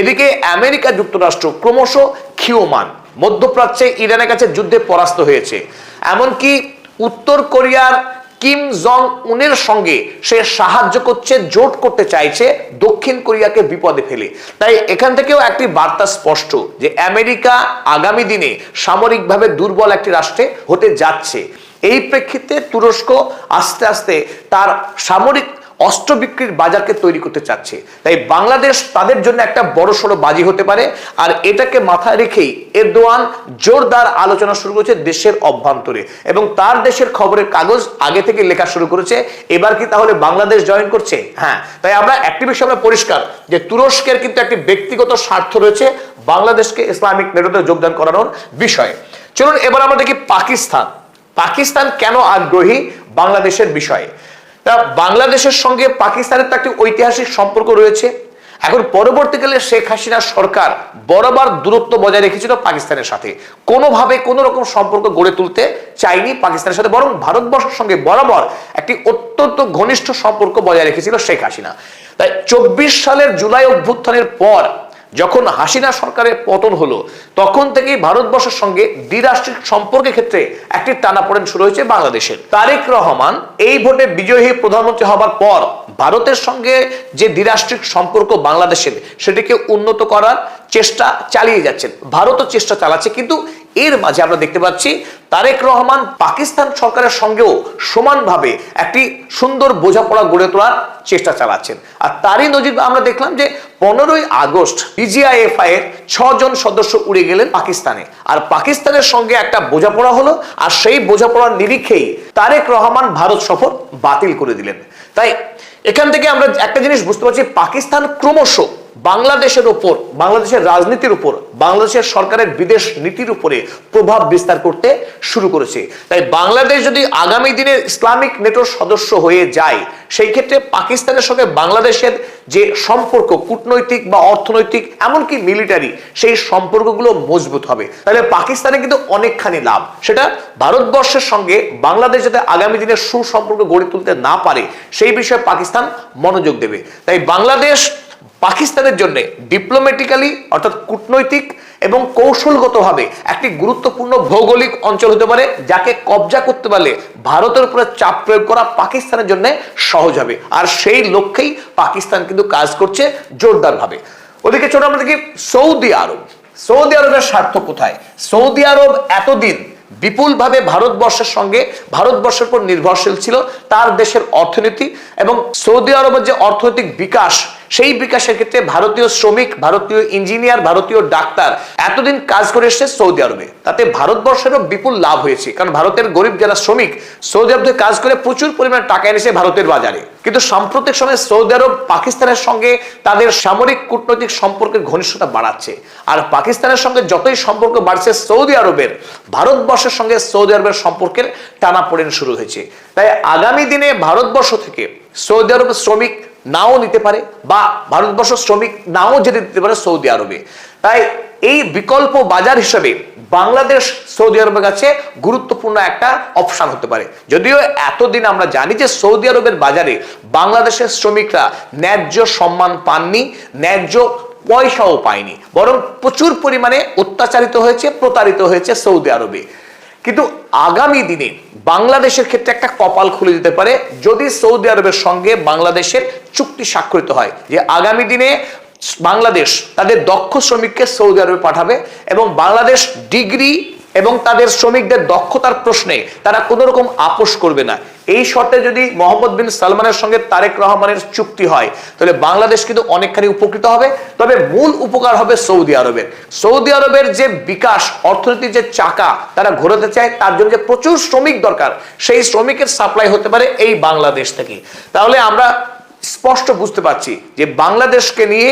এদিকে আমেরিকা যুক্তরাষ্ট্র ক্রমশ ক্ষীয়মান, মধ্যপ্রাচ্যে ইরানের কাছে যুদ্ধে পরাস্ত হয়েছে, এমনকি উত্তর কোরিয়ার কিম জং উনের সঙ্গে সে সাহায্য করছে, জোট করতে চাইছে দক্ষিণ কোরিয়াকে বিপদে ফেলে। তাই এখান থেকেও একটি বার্তা স্পষ্ট যে আমেরিকা আগামী দিনে সামরিকভাবে দুর্বল একটি রাষ্ট্রে হতে যাচ্ছে। এই প্রেক্ষিতে তুরস্ক আস্তে আস্তে তার সামরিক অস্ত্র বিক্রির বাজারকে তৈরি করতে চাচ্ছে। তাই বাংলাদেশ তাদের জন্য একটা বড়সড় বাজি হতে পারে। আর এটাকে মাথায় রেখেই এরদোয়ান জোরদার আলোচনা শুরু করেছে দেশের অভ্যন্তরে, এবং তার দেশের খবরের কাগজ আগে থেকে লেখা শুরু করেছে এবার কি তাহলে বাংলাদেশ জয়েন করছে। হ্যাঁ, তাই আমরা একটি বিষয় আমরা পরিষ্কার যে তুরস্কের কিন্তু একটি ব্যক্তিগত স্বার্থ রয়েছে বাংলাদেশকে ইসলামিক নেটোতে যোগদান করানোর বিষয়ে। চলুন এবার আমরা দেখি পাকিস্তান কেন আগ্রহী বাংলাদেশের বিষয়ে। তা বাংলাদেশের সঙ্গে পাকিস্তানের তো একটি ঐতিহাসিক সম্পর্ক রয়েছে। এখন পরবর্তীকালে শেখ হাসিনা সরকার বরাবর দূরত্ব বজায় রেখেছিল পাকিস্তানের সাথে, কোনোভাবে কোনো রকম সম্পর্ক গড়ে তুলতে চাইনি পাকিস্তানের সাথে, বরং ভারতবর্ষের সঙ্গে বরাবর একটি অত্যন্ত ঘনিষ্ঠ সম্পর্ক বজায় রেখেছিল শেখ হাসিনা। তাই 24 সালের জুলাই অভ্যুত্থানের পর যখন হাসিনা সরকারের পতন হলো, তখন থেকেই ভারতবর্ষের সঙ্গে দ্বিরাষ্ট্রিক সম্পর্কের ক্ষেত্রে একটি টানাপোড়েন শুরু হয়েছে বাংলাদেশের। তারেক রহমান এই ভোটে বিজয়ী প্রধানমন্ত্রী হবার পর ভারতের সঙ্গে যে দ্বিরাষ্ট্রিক সম্পর্ক বাংলাদেশের, সেটিকে উন্নত করার চেষ্টা চালিয়ে যাচ্ছেন, ভারতও চেষ্টা চালাচ্ছে। কিন্তু এর মাঝে আমরা দেখতে পাচ্ছি তারেক রহমান পাকিস্তান সরকারের সঙ্গেও সমানভাবে একটি সুন্দর বোঝাপড়া গড়ে তোলার চেষ্টা চালাচ্ছেন। আর তারই নজির আমরা দেখলাম যে 15ই আগস্ট ডিজিআইএফআই এর 6 জন সদস্য উড়ে গেলেন পাকিস্তানে, আর পাকিস্তানের সঙ্গে একটা বোঝাপড়া হলো, আর সেই বোঝাপড়ার নিরিখেই তারেক রহমান ভারত সফর বাতিল করে দিলেন। তাই এখান থেকে আমরা একটা জিনিস বুঝতে পারছি, পাকিস্তান ক্রমশ বাংলাদেশের উপর, বাংলাদেশের রাজনীতির উপর, বাংলাদেশের সরকারের বিদেশ নীতির উপরে প্রভাব বিস্তার করতে শুরু করেছে। তাই বাংলাদেশ যদি আগামী দিনে ইসলামিক নেটোর সদস্য হয়ে যায়, সেই ক্ষেত্রে পাকিস্তানের সঙ্গে বাংলাদেশের যে সম্পর্ক, কূটনৈতিক বা অর্থনৈতিক এমনকি মিলিটারি, সেই সম্পর্কগুলো মজবুত হবে। তাহলে পাকিস্তানে কিন্তু অনেকখানি লাভ। সেটা ভারতবর্ষের সঙ্গে বাংলাদেশ যাতে আগামী দিনে সুসম্পর্ক গড়ে তুলতে না পারে, সেই বিষয়ে পাকিস্তান মনোযোগ দেবে। তাই বাংলাদেশ পাকিস্তানের জন্য ডিপ্লোম্যাটিক্যালি অর্থাৎ কূটনৈতিক এবং কৌশলগতভাবে একটি গুরুত্বপূর্ণ ভৌগোলিক অঞ্চল হতে পারে, যাকে কবজা করতে পারলে ভারতের উপরে চাপ প্রয়োগ করা পাকিস্তানের জন্য সহজ হবে। আর সেই লক্ষ্যেই পাকিস্তান কিন্তু কাজ করছে জোরদারভাবে। ওদিকে ছোট আমরা দেখি সৌদি আরবের স্বার্থ কোথায়। সৌদি আরব এতদিন বিপুলভাবে ভারতবর্ষের উপর নির্ভরশীল ছিল, তার দেশের অর্থনীতি এবং সৌদি আরবের যে অর্থনৈতিক বিকাশ, সেই বিকাশের ক্ষেত্রে ভারতীয় শ্রমিক, ভারতীয় ইঞ্জিনিয়ার, ভারতীয় ডাক্তার এতদিন কাজ করে এসেছে সৌদি আরবে। তাতে ভারতবর্ষেরও বিপুল লাভ হয়েছে, কারণ ভারতের গরিব যারা শ্রমিক সৌদি আরবে কাজ করে প্রচুর পরিমাণে টাকা এনেছে ভারতের বাজারে। কিন্তু সাম্প্রতিক সময়ে সৌদি আরব পাকিস্তানের সঙ্গে তাদের সামরিক কূটনৈতিক সম্পর্কের ঘনিষ্ঠতা বাড়াচ্ছে। আর পাকিস্তানের সঙ্গে যতই সম্পর্ক বাড়ছে সৌদি আরবের, ভারতবর্ষের সঙ্গে সৌদি আরবের সম্পর্কের টানাপোড়েন শুরু হয়েছে। তাই আগামী দিনে ভারতবর্ষ থেকে সৌদি আরবের শ্রমিক নাও নিতে পারে, বা ভারতবর্ষ শ্রমিক নাও যেতে দিতে পারে সৌদি আরবে। তাই এই বিকল্প বাজার হিসেবে বাংলাদেশ সৌদি আরবের কাছে গুরুত্বপূর্ণ একটা অপশন হতে পারে। যদিও এতদিন আমরা জানি যে সৌদি আরবের বাজারে বাংলাদেশের শ্রমিকরা ন্যায্য সম্মান পাননি, ন্যায্য পয়সাও পায়নি, বরং প্রচুর পরিমাণে অত্যাচারিত হয়েছে, প্রতারিত হয়েছে সৌদি আরবে। কিন্তু আগামী দিনে বাংলাদেশের ক্ষেত্রে একটা কপাল খুলে দিতে পারে যদি সৌদি আরবের সঙ্গে বাংলাদেশের চুক্তি স্বাক্ষরিত হয়, যে আগামী দিনে বাংলাদেশ তাদের দক্ষ শ্রমিককে সৌদি আরবে পাঠাবে, এবং বাংলাদেশ ডিগ্রি এবং তাদের শ্রমিকদের দক্ষতার প্রশ্নে তারা কোনো রকম আপোষ করবে না। এই শর্তে যদি মোহাম্মদ বিন সালমানের সঙ্গে তারেক রহমানের চুক্তি হয়, তাহলে বাংলাদেশ কিন্তু অনেকখানি উপকৃত হবে। তবে মূল উপকার হবে সৌদি আরবের। সৌদি আরবের যে বিকাশ, অর্থনীতির যে চাকা তারা ঘোরাতে চায়, তার জন্য যে প্রচুর শ্রমিক দরকার, সেই শ্রমিকের সাপ্লাই হতে পারে এই বাংলাদেশ থেকে। তাহলে আমরা স্পষ্ট বুঝতে পারছি যে বাংলাদেশকে নিয়ে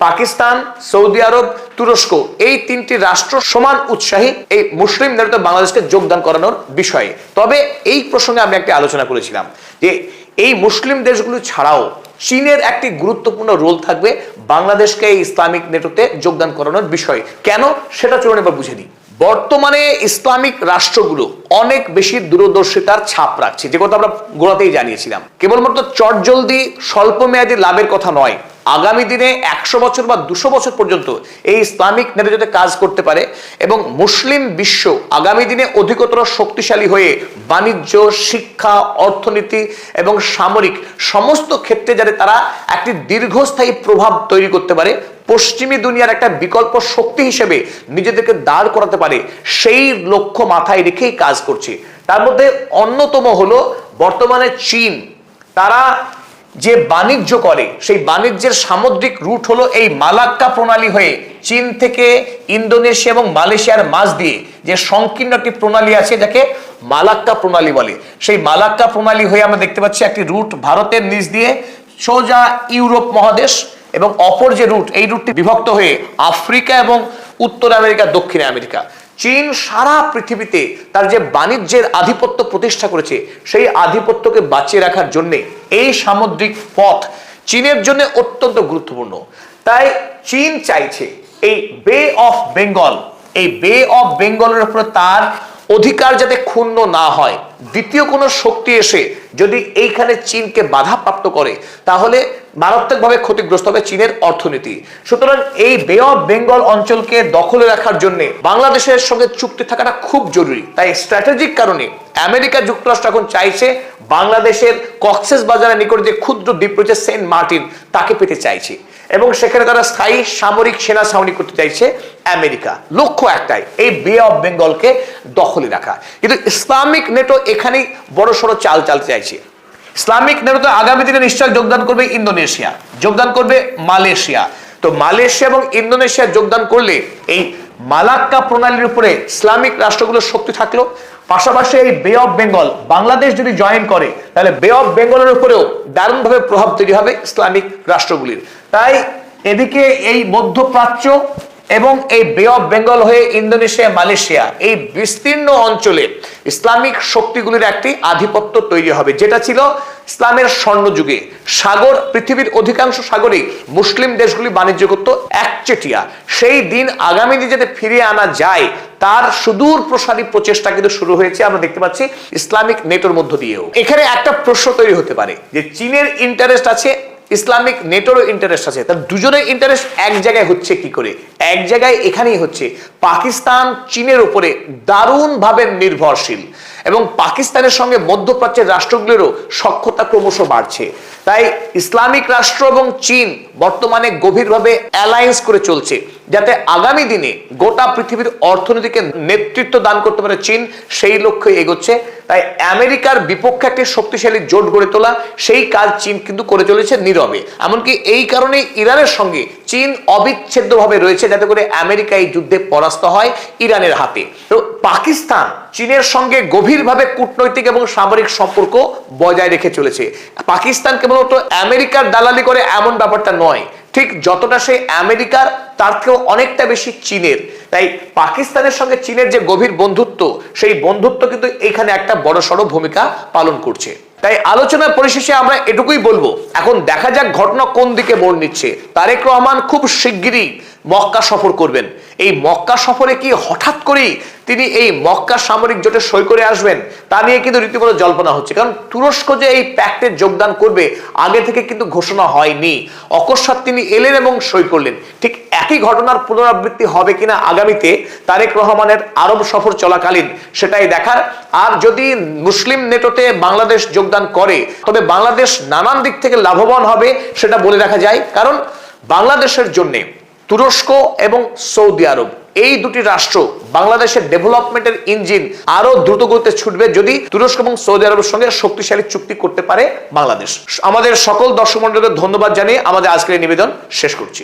পাকিস্তান, সৌদি আরব, তুরস্ক এই তিনটি রাষ্ট্র সমান উৎসাহী এই মুসলিম নেটোতে বাংলাদেশকে যোগদান করানোর বিষয়ে। তবে এই প্রসঙ্গে আমি একটা আলোচনা করেছিলাম যে এই মুসলিম দেশগুলো ছাড়াও চীনের একটি গুরুত্বপূর্ণ রোল থাকবে বাংলাদেশকে এই ইসলামিক নেটোতে যোগদান করানোর বিষয়ে। কেন সেটা চলুন এবার বুঝে নিই। বর্তমানে ইসলামিক রাষ্ট্রগুলো অনেক বেশি দূরদর্শিতার ছাপ রাখছে, যে কথা আমরা গোড়াতেই জানিয়েছিলাম। কেবলমাত্র চটজলদি স্বল্প মেয়াদী লাভের কথা নয়, আগামী দিনে 100 বছর বা 200 বছর পর্যন্ত এই ইসলামিক নেতা যাতে কাজ করতে পারে এবং মুসলিম বিশ্ব আগামী দিনে অধিকতর শক্তিশালী হয়ে বাণিজ্য, শিক্ষা, অর্থনীতি এবং সামরিক সমস্ত ক্ষেত্রে যাতে তারা একটি দীর্ঘস্থায়ী প্রভাব তৈরি করতে পারে, পশ্চিমী দুনিয়ার একটা বিকল্প শক্তি হিসেবে নিজেদেরকে দাঁড় করাতে পারে, সেই লক্ষ্য মাথায় রেখেই কাজ করছে। তার মধ্যে অন্যতম হলো বর্তমানে চীন। তারা যে বাণিজ্য করে সেই বাণিজ্যের সামুদ্রিক রুট হলো এই মালাক্কা প্রণালী হয়ে চীন থেকে ইন্দোনেশিয়া এবং মালয়েশিয়ার মাঝ দিয়ে যে সংকীর্ণ একটি প্রণালী আছে যাকে মালাক্কা প্রণালী বলে, সেই মালাক্কা প্রণালী হয়ে আমরা দেখতে পাচ্ছি একটি রুট ভারতের নিচ দিয়ে সোজা ইউরোপ মহাদেশ, এবং অপর যে রুট, এই রুটটি বিভক্ত হয়ে আফ্রিকা এবং উত্তর আমেরিকা, দক্ষিণ আমেরিকা। চীন সারা পৃথিবীতে তার যে বাণিজ্যের আধিপত্য প্রতিষ্ঠা করেছে সেই আধিপত্যকে বাঁচিয়ে রাখার জন্য এই সামুদ্রিক পথ চীনের জন্য অত্যন্ত গুরুত্বপূর্ণ। তাই চীন চাইছে এই বে অফ বেঙ্গল, এই বে অফ বেঙ্গলের উপরে তার অধিকার যাতে ক্ষুণ্ণ না হয়, দ্বিতীয় কোনো শক্তি এসে যদি এইখানে চীনকে বাধাপ্রাপ্ত করে তাহলে মারাত্মকভাবে ক্ষতিগ্রস্ত হবে চীনের অর্থনীতি। সুতরাং এই বে অফ বেঙ্গল অঞ্চলকে দখলে রাখার জন্য বাংলাদেশের সঙ্গে চুক্তি থাকাটা খুব জরুরি। তাই স্ট্র্যাটেজিক কারণে আমেরিকা যুক্তরাষ্ট্র এখন চাইছে বাংলাদেশের কক্সেস বাজারের নিকট যে ক্ষুদ্র দ্বীপ রয়েছে সেন্ট মার্টিন, তাকে পেতে চাইছে এবং সেখানে তারা স্থায়ী সামরিক সেনা ছাউনি করতে চাইছে আমেরিকা। লক্ষ্য একটাই, এই বে অফ বেঙ্গলকে দখলে রাখা। কিন্তু ইসলামিক নেটো এখানেই বড়সড় চাল চালতে চাইছে। ইসলামিক নেটোতে আগামী দিনে নিশ্চয় যোগদান করবে ইন্দোনেশিয়া, যোগদান করবে মালয়েশিয়া। তো মালয়েশিয়া এবং ইন্দোনেশিয়া যোগদান করলে এই মালাক্কা প্রণালীর উপরে ইসলামিক রাষ্ট্রগুলোর শক্তি থাকলো, পাশাপাশি এই বে অফ বেঙ্গল বাংলাদেশ যদি জয়েন করে তাহলে বে অফ বেঙ্গলের উপরেও দারুণভাবে প্রভাব তৈরি হবে ইসলামিক রাষ্ট্রগুলির। তাই এদিকে এই মধ্যপ্রাচ্য এবং এই বে অফ বেঙ্গল হয়ে ইন্দোনেশিয়া, মালয়েশিয়া, এই বিস্তীর্ণ অঞ্চলে ইসলামিক শক্তিগুলির একটি আধিপত্য তৈরি হবে, যেটা ছিল ইসলামের স্বর্ণযুগে। সাগর, পৃথিবীর অধিকাংশ সাগরেই মুসলিম দেশগুলি বাণিজ্য করত একচেটিয়া। সেই দিন আগামী দিনে যাতে ফিরিয়ে আনা যায় তার সুদূর প্রসারী প্রচেষ্টা কিন্তু শুরু হয়েছে, আমরা দেখতে পাচ্ছি ইসলামিক নেটোর মধ্য দিয়েও। এখানে একটা প্রশ্ন তৈরি হতে পারে যে চীনের ইন্টারেস্ট আছে, ইসলামিক নেটোরও ইন্টারেস্ট আছে, তার দুজনের ইন্টারেস্ট এক জায়গায় হচ্ছে কি করে? এক জায়গায় এখানেই হচ্ছে, পাকিস্তান চীনের উপরে দারুণভাবে নির্ভরশীল এবং পাকিস্তানের সঙ্গে মধ্যপ্রাচ্যের রাষ্ট্রগুলোরও সখ্যতা ক্রমশ বাড়ছে। তাই ইসলামিক রাষ্ট্র এবং চীন বর্তমানে গভীরভাবে অ্যালায়েন্স করে চলছে যাতে আগামী দিনে গোটা পৃথিবীর অর্থনীতিকে নেতৃত্ব দান করতে পারে চীন, সেই লক্ষ্যে এগোচ্ছে। তাই আমেরিকার বিপক্ষে একটি শক্তিশালী জোট গড়ে তোলা, সেই কাজ চীন কিন্তু করে চলেছে নীরবে। এমনকি এই কারণে ইরানের সঙ্গে চীন অবিচ্ছেদ্যভাবে রয়েছে যাতে করে আমেরিকা এই যুদ্ধে পরাস্ত হয় ইরানের হাতে। তো পাকিস্তান চীনের সঙ্গে গভীরভাবে কূটনৈতিক এবং সামরিক সম্পর্ক বজায় রেখে চলেছে। পাকিস্তান কেবলমাত্র আমেরিকার দালালি করে এমন ব্যাপারটা নয়, ঠিক যতটা সে আমেরিকার তার থেকেও অনেকটা বেশি চীনের। তাই পাকিস্তানের সঙ্গে চীনের যে গভীর বন্ধুত্ব, সেই বন্ধুত্ব কিন্তু এখানে একটা বড়সড় ভূমিকা পালন করছে। তাই আলোচনার পরিশেষে আমরা এটুকুই বলবো, এখন দেখা যাক ঘটনা কোন দিকে মোড় নিচ্ছে। তারেক রহমান খুব শিগগিরই মক্কা সফর করবেন। এই মক্কা সফরে কি হঠাৎ করেই তিনি এই মক্কা সামরিক জোটে সই করে আসবেন তা নিয়ে কিন্তু রীতিমতো জল্পনা হচ্ছে। কারণ তুরস্ক যে এই প্যাক্টে যোগদান করবে আগে থেকে কিন্তু ঘোষণা হয়নি, অকস্মাৎ তিনি এলেন এবং সই করলেন। ঠিক একই ঘটনার পুনরাবৃত্তি হবে কিনা আগামীতে তারেক রহমানের আরব সফর চলাকালীন, সেটাই দেখার। আর যদি মুসলিম নেটোতে বাংলাদেশ যোগদান করে তবে বাংলাদেশ নানান দিক থেকে লাভবান হবে সেটা বলে রাখা যায়। কারণ বাংলাদেশের জন্য তুরস্ক এবং সৌদি আরব, এই দুটি রাষ্ট্র বাংলাদেশের ডেভেলপমেন্টের ইঞ্জিন আরো দ্রুত গতিতে ছুটবে যদি তুরস্ক এবং সৌদি আরবের সঙ্গে শক্তিশালী চুক্তি করতে পারে বাংলাদেশ। আমাদের সকল দর্শক মণ্ডলীকে ধন্যবাদ জানিয়ে আমাদের আজকের নিবেদন শেষ করছি।